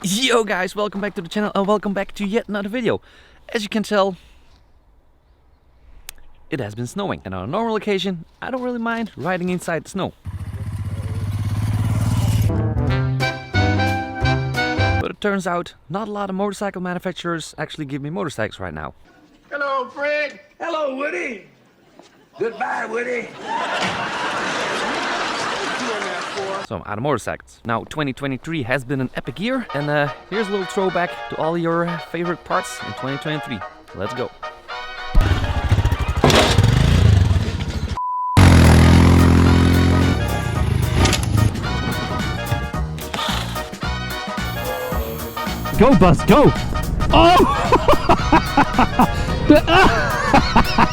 Yo guys, welcome back to the channel and welcome back to yet another video. As you can tell, it has been snowing, and on a normal occasion I don't really mind riding inside the snow. But it turns out not a lot of motorcycle manufacturers actually give me motorcycles right now. Hello, Fred. Hello, Woody. Goodbye, Woody. So I'm out of motorcycles. Now 2023 has been an epic year, and here's a little throwback to all your favorite parts in 2023. Let's go. Go, Buzz, go! Oh!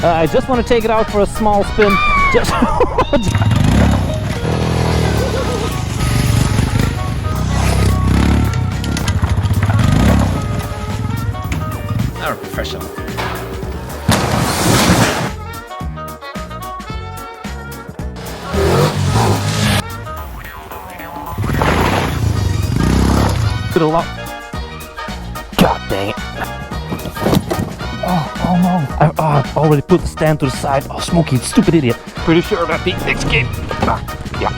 I just want to take it out for a small spin. Just I'm a professional. Good a lot. God dang it. Oh no. I've already put the stand to the side. Oh, Smokey, stupid idiot. Pretty sure that the escape. Yeah.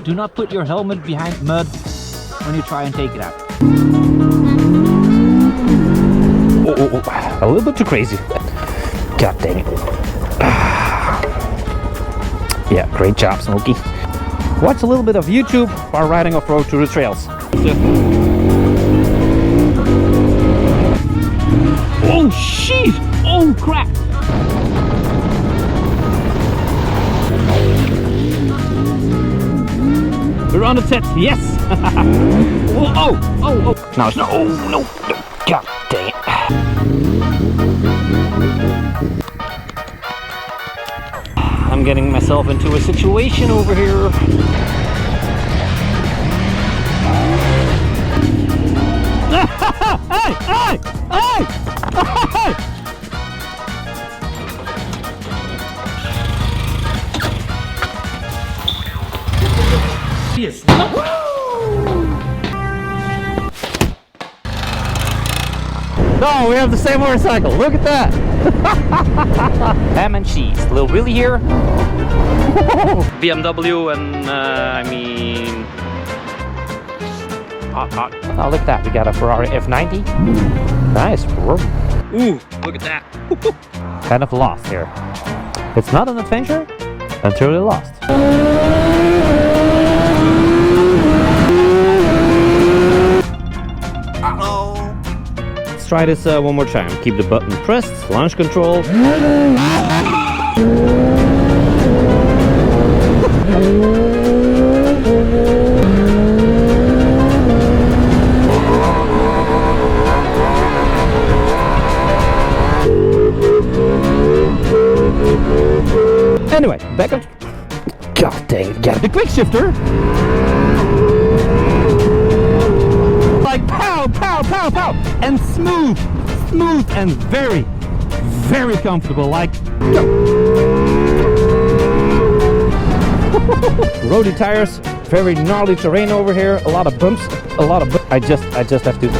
Do not put your helmet behind mud when you try and take it out. Oh, a little bit too crazy. God dang it. Yeah, great job, Smokey. Watch a little bit of YouTube while riding off-road through the trails. Oh, shit! Oh, crap! We're on the set, yes! oh! Now it's no! God dang it! I'm getting myself into a situation over here. Hey! Yes. No, we have the same motorcycle. Look at that. Ham and cheese. A little wheelie here. BMW and I mean... Oh, look at that. We got a Ferrari F90. Nice. Ooh, look at that. Kind of lost here. It's not an adventure until you're lost. Let's try this one more time. Keep the button pressed. Launch control. Anyway, back on. God dang it, get the quick shifter. Like pow, pow, pow, pow. And smooth and very, very comfortable. Like, go. Roady tires, very gnarly terrain over here. A lot of bumps, I just have to.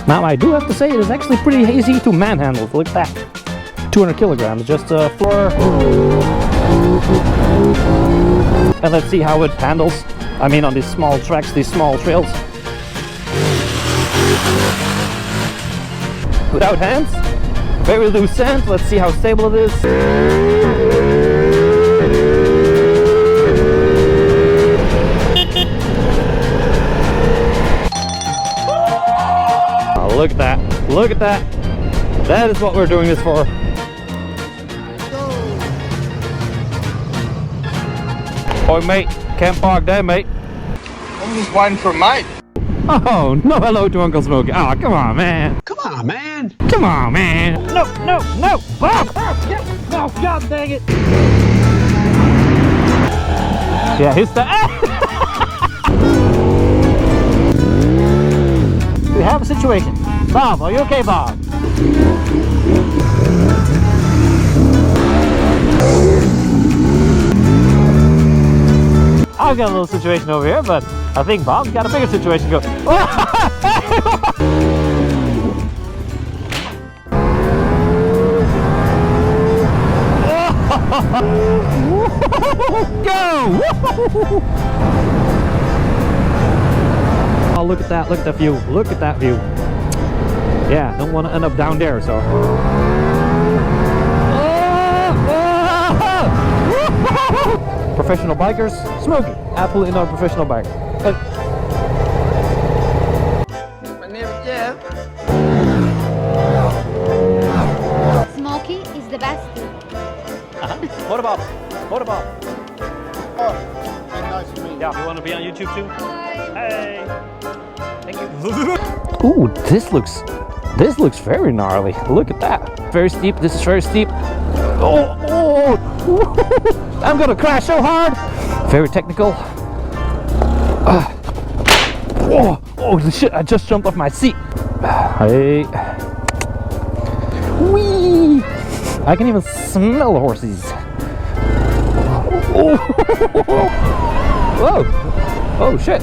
Now I do have to say it is actually pretty easy to manhandle. Look at that, 200 kilograms, just a floor. And let's see how it handles. I mean, on these small tracks, these small trails. Without hands, very loose sand. Let's see how stable it is. Look at that. Look at that. That is what we're doing this for. Oi, mate. Can't park there, mate. I'm just waiting for a mate. Oh, no hello to Uncle Smokey. Oh, come on, man. Come on, man. Come on, man. No. Oh, no, God dang it. Yeah, here's the... We have a situation. Bob, are you okay, Bob? I've got a little situation over here, but I think Bob's got a bigger situation to go. Go! Oh, look at that view. Look at that view. Yeah, don't want to end up down there, so. Professional bikers, Smokey. Absolutely not a professional biker. My name is Jeff. Smokey is the best. What about? Oh, been nice to meet you. Yeah, you want to be on YouTube too? Bye. Hey. Thank you. Ooh, this looks very gnarly. Look at that. Very steep. This is very steep. Oh, oh. I'm gonna crash so hard. Very technical. Oh, shit! I just jumped off my seat. Hey. Whee! I can even smell the horses. Oh. Whoa! Oh shit!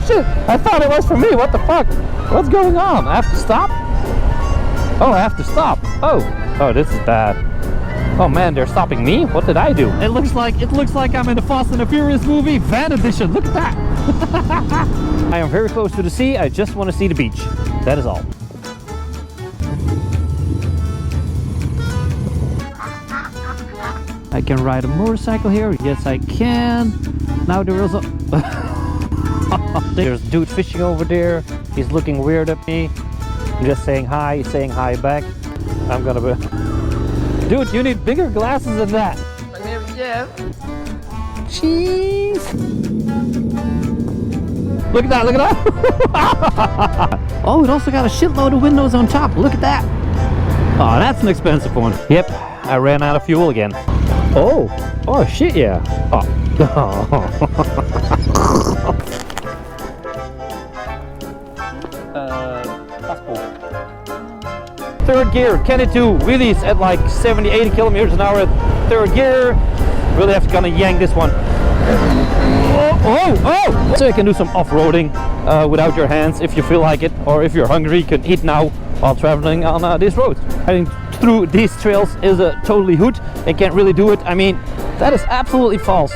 Shit! I thought it was for me. What the fuck? What's going on? I have to stop? Oh, I have to stop. Oh, this is bad. Oh man, they're stopping me? What did I do? It looks like I'm in the Fast and the Furious movie, Van Edition. Look at that. I am very close to the sea. I just want to see the beach. That is all. I can ride a motorcycle here. Yes, I can. Now there is a... There's a dude fishing over there. He's looking weird at me. I'm just saying hi, saying hi back. I'm gonna be... Dude, you need bigger glasses than that. My name is Jeff. Jeez. Look at that, look at that. Oh, it also got a shitload of windows on top. Look at that. Oh, that's an expensive one. Yep, I ran out of fuel again. Oh shit, yeah. Oh. Third gear, can it do wheelies at like 70-80 kilometers an hour at third gear? Really have to kind of yank this one. Oh! So you can do some off-roading without your hands if you feel like it, or if you're hungry, you can eat now while traveling on these roads. Heading through these trails is a totally hoot. They can't really do it. I mean, that is absolutely false.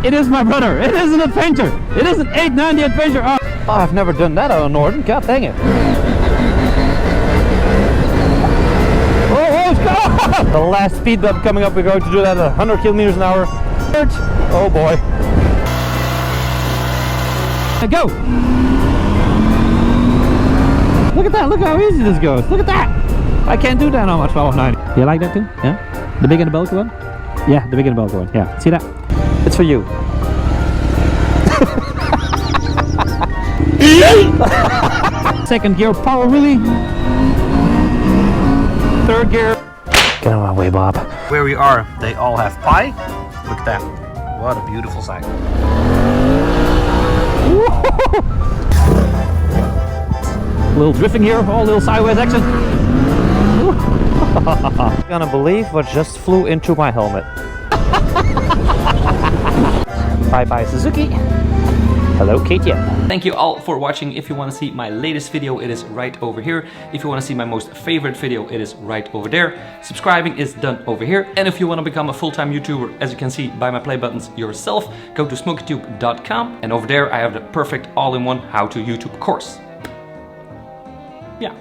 It is, my brother. It is an adventure. It is an 890 adventure. Oh, I've never done that on a Norden. God dang it. The last speed bump coming up, we're going to do that at 100 kilometers an hour. Oh boy. Go! Look at that, look how easy this goes. Look at that! I can't do that on my 1290. You like that too? Yeah? The big and the bulky one? Yeah, the big and the bulky one. Yeah, see that? It's for you. Second gear, power wheelie. Third gear. Get out of my way, Bob. Where we are, they all have pie. Look at that. What a beautiful sight. Little drifting here, all little sideways action. I'm gonna believe what just flew into my helmet. Bye bye, Suzuki. Hello, KTM. Thank you all for watching. If you want to see my latest video, it is right over here. If you want to see my most favorite video, it is right over there. Subscribing is done over here. And if you want to become a full-time YouTuber, as you can see by my play buttons yourself, go to smokeytube.com, and over there I have the perfect all-in-one how to YouTube course. Yeah.